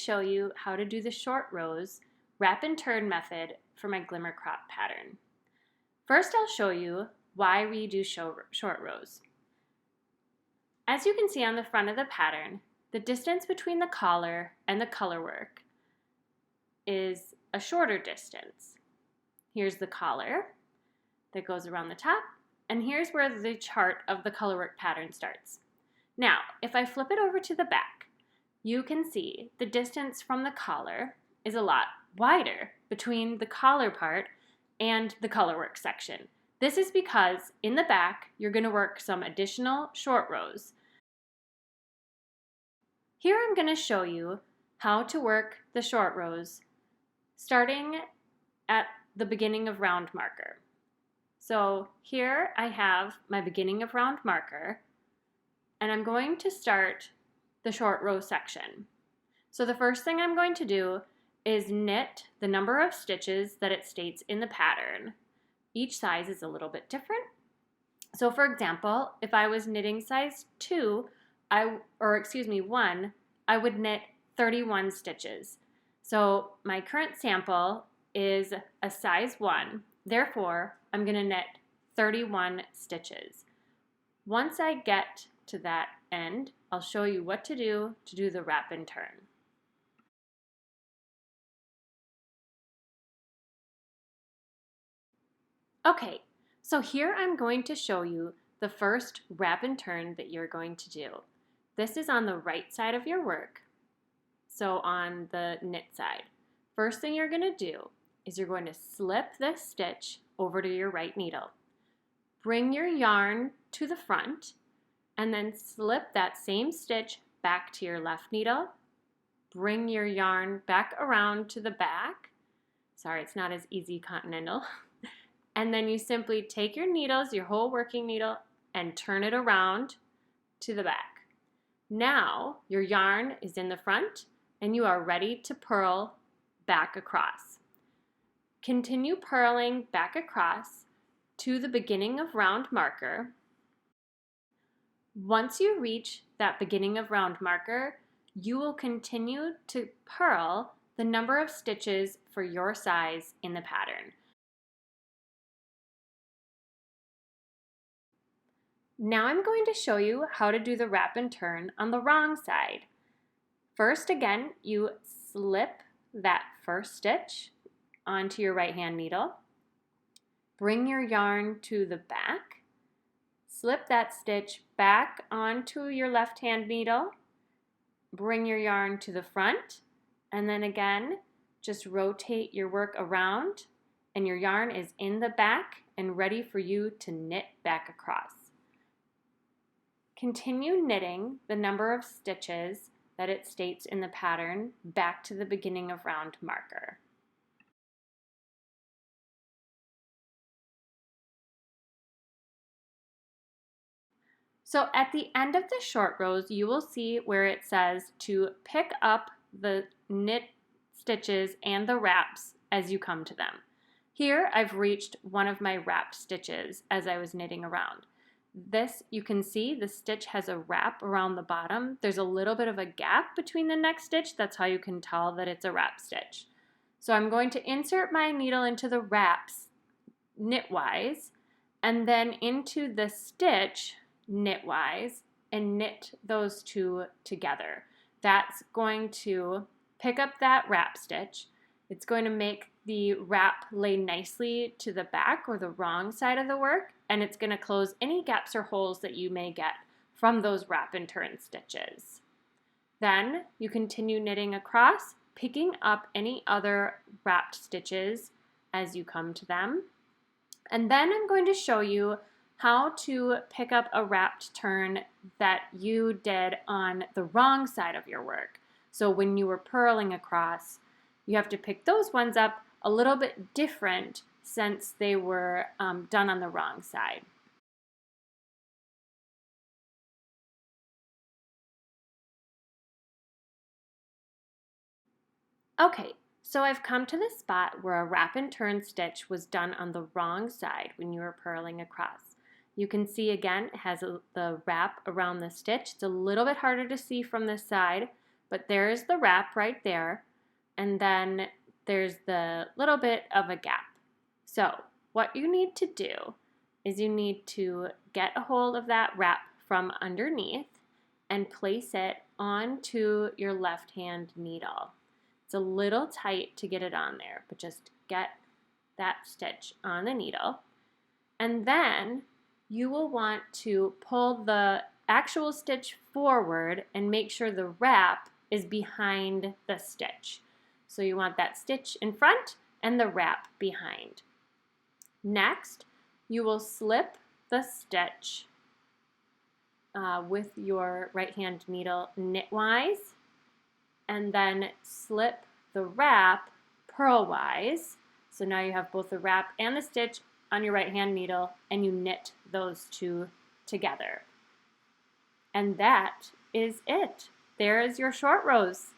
show you how to do the short rows wrap and turn method for my glimmer crop pattern. First, I'll show you why we do short rows. As you can see on the front of the pattern, the distance between the collar and the color work is a shorter distance. Here's the collar that goes around the top, and here's where the chart of the color work pattern starts. Now, if I flip it over to the back, you can see the distance from the collar is a lot wider between the collar part and the color work section. This is because in the back, you're going to work some additional short rows. Here I'm going to show you how to work the short rows starting at the beginning of round marker. So here I have my beginning of round marker, and I'm going to start the short row section. So the first thing I'm going to do is knit the number of stitches that it states in the pattern. Each size is a little bit different. So for example, if I was knitting size 1, I would knit 31 stitches. So my current sample is a size 1, therefore I'm going to knit 31 stitches. Once I get to that end, I'll show you what to do the wrap and turn. Okay, so here I'm going to show you the first wrap and turn that you're going to do. This is on the right side of your work, so on the knit side. First thing you're going to do is you're going to slip this stitch over to your right needle. Bring your yarn to the front and then slip that same stitch back to your left needle. Bring your yarn back around to the back. Sorry, it's not as easy continental. And then you simply take your needles, your whole working needle, and turn it around to the back. Now your yarn is in the front and you are ready to purl back across. Continue purling back across to the beginning of round marker. Once you reach that beginning of round marker, you will continue to purl the number of stitches for your size in the pattern. Now I'm going to show you how to do the wrap and turn on the wrong side. First, again, you slip that first stitch onto your right hand needle. Bring your yarn to the back. Slip that stitch back onto your left hand needle. Bring your yarn to the front. And then again, just rotate your work around and your yarn is in the back and ready for you to knit back across. Continue knitting the number of stitches that it states in the pattern back to the beginning of round marker. So at the end of the short rows, you will see where it says to pick up the knit stitches and the wraps as you come to them. Here I've reached one of my wrapped stitches as I was knitting around. This, you can see the stitch has a wrap around the bottom. There's a little bit of a gap between the next stitch. That's how you can tell that it's a wrap stitch. So I'm going to insert my needle into the wraps knitwise and then into the stitch knitwise and knit those two together. That's going to pick up that wrap stitch. It's going to make the wrap lay nicely to the back or the wrong side of the work, and it's going to close any gaps or holes that you may get from those wrap and turn stitches. Then you continue knitting across, picking up any other wrapped stitches as you come to them. And then I'm going to show you how to pick up a wrapped turn that you did on the wrong side of your work. So when you were purling across, you have to pick those ones up a little bit different since they were done on the wrong side. Okay, so I've come to the spot where a wrap and turn stitch was done on the wrong side when you were purling across. You can see again it has the wrap around the stitch. It's a little bit harder to see from this side, but there is the wrap right there, and then there's the little bit of a gap. So what you need to do is you need to get a hold of that wrap from underneath and place it onto your left hand needle. It's a little tight to get it on there, but just get that stitch on the needle. And then you will want to pull the actual stitch forward and make sure the wrap is behind the stitch. So you want that stitch in front and the wrap behind. Next, you will slip the stitch with your right hand needle knitwise, and then slip the wrap purlwise. So now you have both the wrap and the stitch on your right hand needle, and you knit those two together. And that is it. There is your short rows.